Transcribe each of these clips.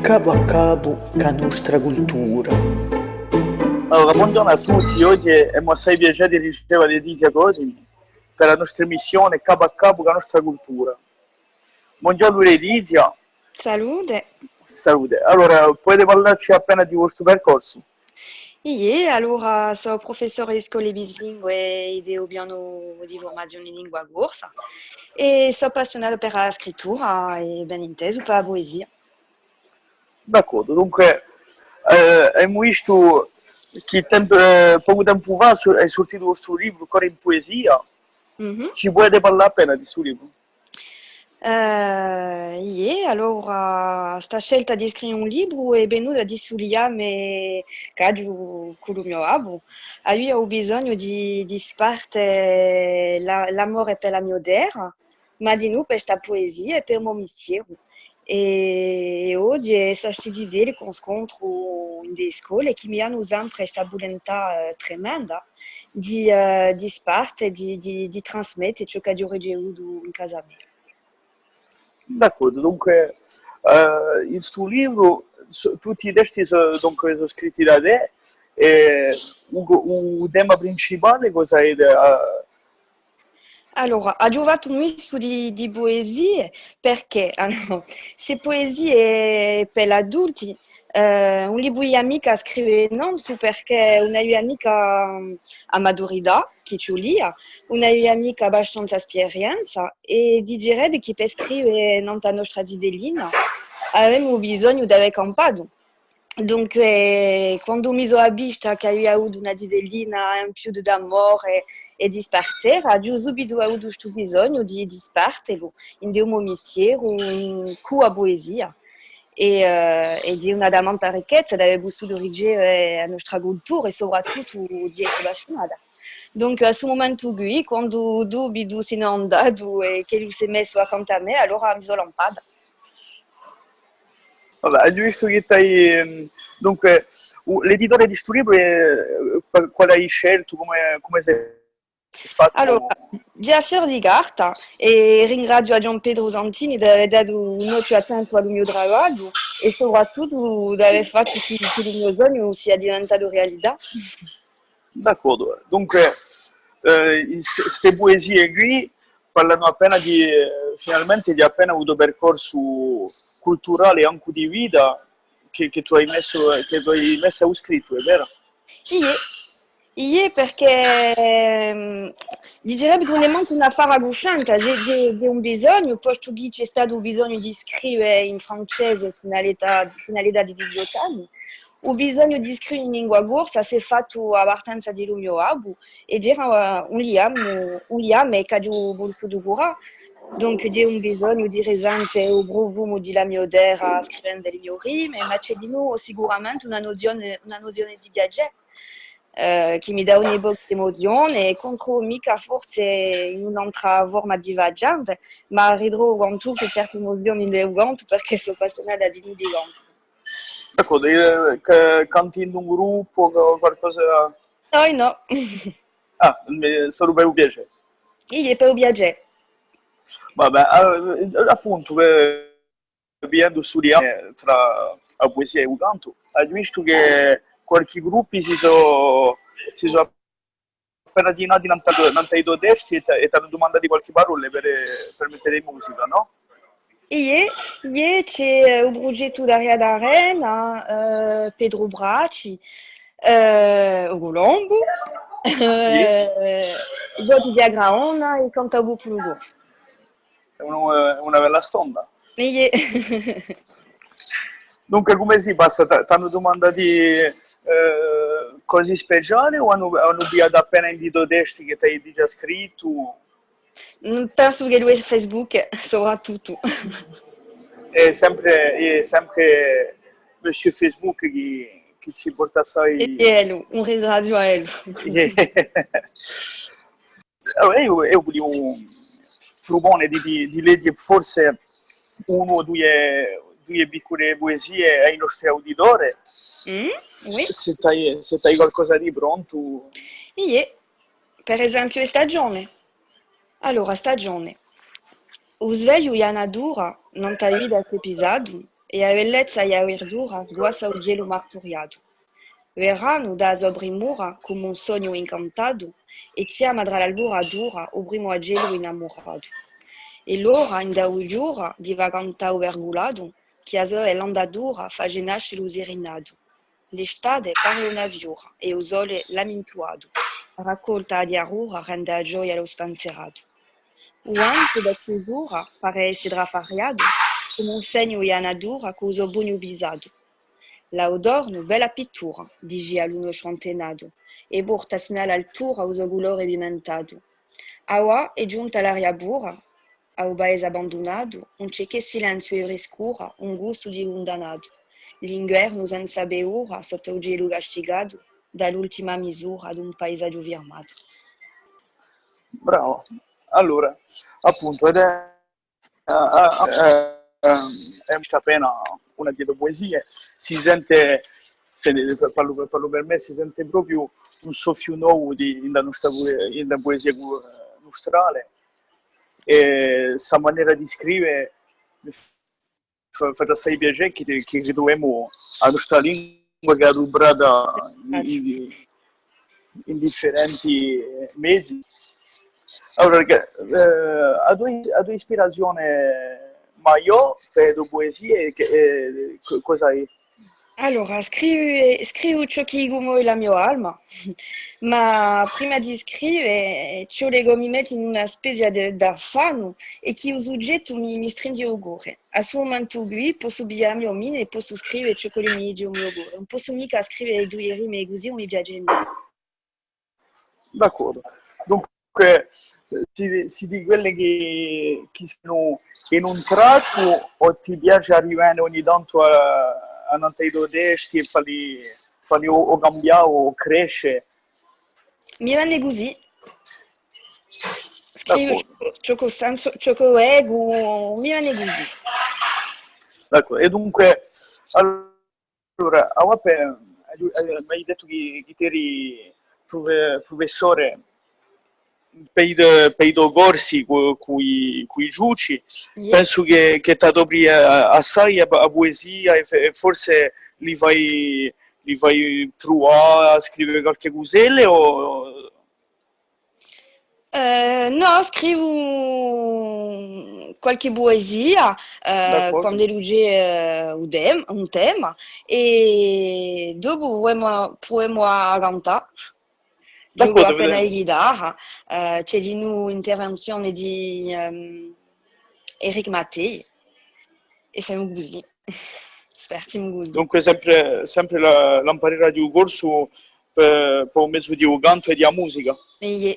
capo a capo con la nostra cultura. Allora, buongiorno a tutti, oggi è assai piacere di ricevere Letizia Cosimi per la nostra missione capo a capo con la nostra cultura. Buongiorno Letizia, Salute. salute. Allora, potete parlarci appena di vostro percorso? Allora sono professore di scuole bilingue ed abbiamo di formazione in lingua corsa e sono appassionata per la scrittura e ben inteso per la poesia. D'accordo, dunque abbiamo visto che poco tempo fa è sortito questo libro, Cuore in poesia. Mhm. Ci potete parlare appena di questo libro? Allora sta scelta di scrivere un libro è venuta di Suliame Cadu Columioabo. Lui ho bisogno di spartire l'amore per la mia terra, ma di noi per questa poesia e per il mio mestiere. E oggi sto studiando con scontro in delle scuole che mi hanno sempre questa volontà tremenda di spartire, di trasmettere ciò che ho ricevuto in casa mia. D'accordo, dunque il suo libro, tutti i testi sono scritti da te e il tema principale cosa è? Allora, ho trovato un misto di poesie perché allora, se poesie per gli adulti, un libro di amica scrive non su perché una mia amica a maturità che ci lia, una mia amica abbastanza esperienza e direbbe che per scrivere non la nostra idea abbiamo bisogno di aver campato. Dunque, quando mi sono vista che avevo avuto una idea in più d'amore e di spartire, ho subito avuto questo bisogno di sparterlo in un mestiere, con la poesia. E di una tanta ricchezza di aver potuto riggere la nostra cultura e soprattutto di essere appassionata. Donc, a ce momento qui, quando dubito se ne è andato e che lui si è messo accanto a me, allora mi sono lampata. Vabbè, hai visto che dunque, l'editore di questo libro quale hai scelto, come sei Allora, fatto? già fior di carta e ringrazio a Gian Pedro Santini di aver dato un occhio attento al mio lavoro e soprattutto di aver fatto che il mio sogno sia diventato realtà. D'accordo, dunque queste poesie qui parlano appena finalmente di appena avuto percorso culturale e anche di vita che tu hai messo a scritto, è vero? Perché dicerebbe che non è manco una faragusciante, c'è un bisogno, posto che c'è stato bisogno di scrivere in francese sino all'età di 18 anni, ho bisogno di scrivere in lingua corsa, si è fatto abbastanza di mio abu e c'era un liame che ho voluto curare. Donc, c'è un bisogno di resente o profumo della mia terra scrivendo le mie rime, ma c'è di nuovo sicuramente una nozione di viaggiare che mi dà un'epoca di emozione e contro mica forse in un'altra forma di viaggiante, ma ritrovo anche certe emozioni del canto perché sono appassionata di canto. D'accordo, canti in un gruppo o qualcosa. Noi no, Ah, solo per un piacere. io per viaggiare. Vabbè, appunto, avendo studiato tra la poesia e il canto, hai visto che qualche gruppo si sono appena dinati in due testi e ti hanno domandato qualche parola per mettere in musica, no? C'è un progetto d'Aria d'Arena, Pedro Bracci, Colombo, Sì. Giorgi di Agraona e Cantabo Pulugos. È una bella stonda. Yeah. Dunque, come si passa? Ti hanno domandato cose speciali o hanno inviato appena in due testi che ti hai già scritto? Penso che lui è Facebook, soprattutto. È sempre Monsieur Facebook che ci porta E assai. Elo, un ringraggio a Elo. Allora, io volevo propone di leggere forse uno o due piccole poesie ai nostri auditori. Oui. Se hai qualcosa di pronto. Yeah. Per esempio, stagione. Allora, stagione. O sveglio Yana dura, non t'aiuta a episodio e a bellezza e a verdura sguassa o gelo martoriado. Verranno da sobrimura come un sogno incantato e chiama tra l'albura dura o primo a gelo innamorato. E l'ora in da giura divaganta vergulato, che a è l'andadura fa nasce lo serenado. L'estate pare una viura e o sole lamintuado. Raccolta di arura rende a gioia lo spensierato. O anche da chiusura pare essere affariato, come un segno e una dura cosa buono bisato. La odorno bella pittura, dice a l'uno sfontenato, e porta sino all'altura uso colore pimentato. Aua è giunta l'aria pura, a un paese abbandonato, un cieco silenzio e frescura, un gusto di condannato. L'inverno senza beura, sotto il gelo castigato, dall'ultima misura ad un paesaggio firmato. Bravo. Allora, appunto, è appena una dietro poesie, si sente, parlo per me, si sente proprio un soffio nuovo in da poesia nostrale, e questa maniera di scrivere fa assai piacere che ritroviamo la nostra lingua che è rubrata in differenti mezzi. Allora, a tua ispirazione maggiore per le poesie, cosa è? Allora, scrivo ciò che come la mia alma, ma prima di scrivere ciò mi metto in una specie di affanno e che il soggetto mi stringe il cuore. A questo momento qui posso pigliarmi a me e posso scrivere ciò che mi dice il mio cuore. Non posso mica scrivere due rime così non mi piace niente. D'accordo. Dunque, si di quelle che sono in un tratto o ti piace arrivare ogni tanto a non te lo testi e farli o cambiare o crescere? Mi viene così. Scrivo ciò che ego, mi viene così. D'accordo. E dunque, allora, a Wappe, mi hai detto che ti eri professore per i tuoi corsi con i giuci. Yeah. Penso che ti adopri assai a poesia e forse li fai provare a scrivere qualche cosella o... No, scrivo qualche poesia quando legge un tema e dopo proviamo a cantare. Gioco appena in chitarra, c'è di nuovo intervenzione di Eric Mattei e facciamo così. Spertiamo così. Dunque sempre l'imparare di un corso per un mezzo di canto e di musica. Yeah.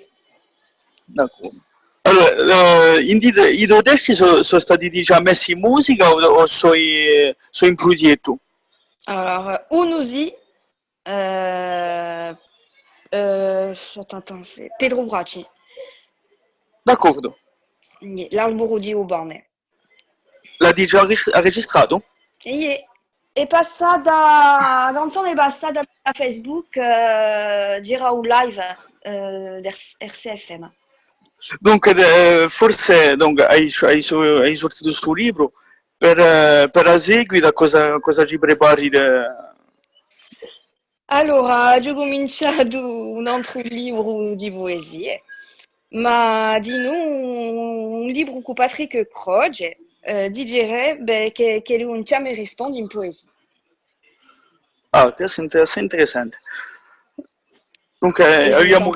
D'accordo. Allora, i tuoi testi sono stati già messi in musica o sono in progetto? Allora, uno sì, c'est Pedro Bracci. D'accordo. L'albero di Urbane. L'ha già registrato? È passata, la canzone è passata a Facebook, gira un live RCFM. Dunque, forse hai sortito questo libro per la seguita cosa ci prepari? Allora, ho cominciato un altro libro di poesie, ma di un libro con Patrick Croce, direbbe che lui non mi risponde in poesia. Ah, interessante. Dunque, abbiamo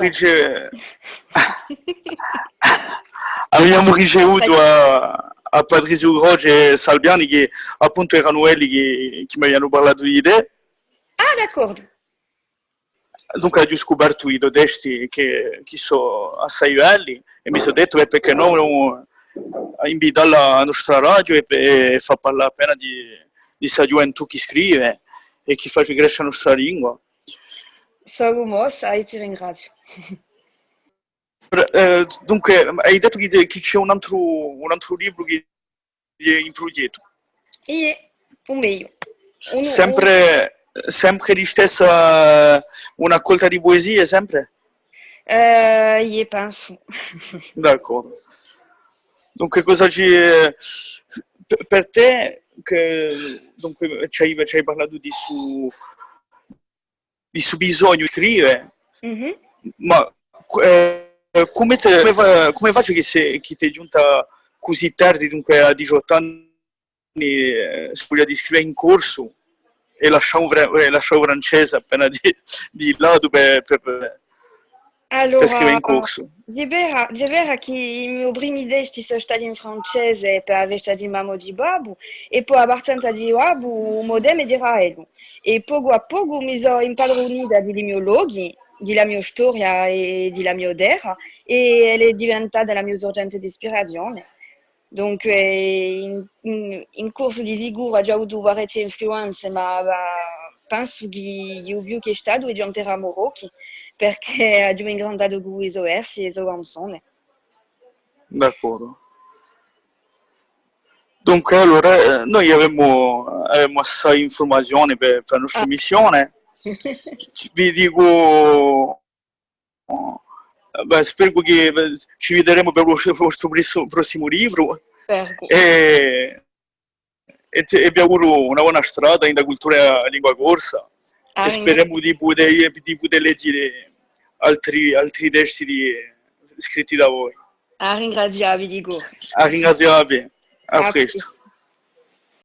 ricevuto a Patrizio Croce e Salviani che appunto erano quelli che mi hanno parlato di te. Ah, d'accordo. Dunque ho scoperto i tuoi testi che sono assai belli e mi sono detto perché non invitarla alla nostra radio e fa parlare appena di sta gioventù che scrive e che fa crescere la nostra lingua. Sono mossa e ti ringrazio. Dunque, hai detto che c'è un altro libro che è in progetto? Un meglio. Sempre di stessa un'accolta di poesie, sempre? Penso. D'accordo. Dunque, per te, dunque ci hai parlato di suo bisogno di scrivere, Mhm. ma come faccio che ti è giunta così tardi, dunque a 18 anni, si voglia di scrivere in corso e lasciavo francese appena di lato per scrivere Allora, in corso. de vera che il mio primo idea è stata in francese per aver stato in mamma di babu e poi abbastanza di babu modem di Raelu. E poco a poco mi sono impadronita dei miei luoghi, della mia storia e della mia terra e è diventata la mia sorgente di ispirazione. Dunque, in corso di sicuro ho già avuto varie influenze, ma penso che io più che stato è diventerà Morocco perché ha diventato questo versi e so canzone. D'accordo. Dunque, allora, noi avevamo assai informazioni per la nostra Ah. missione. Vi dico, spero che ci vedremo per il vostro prossimo libro Perco. e vi auguro una buona strada in cultura e lingua corsa e speriamo di poter leggere altri testi scritti da voi. A ringraziarvi di cuore. A ringraziarvi, a A presto.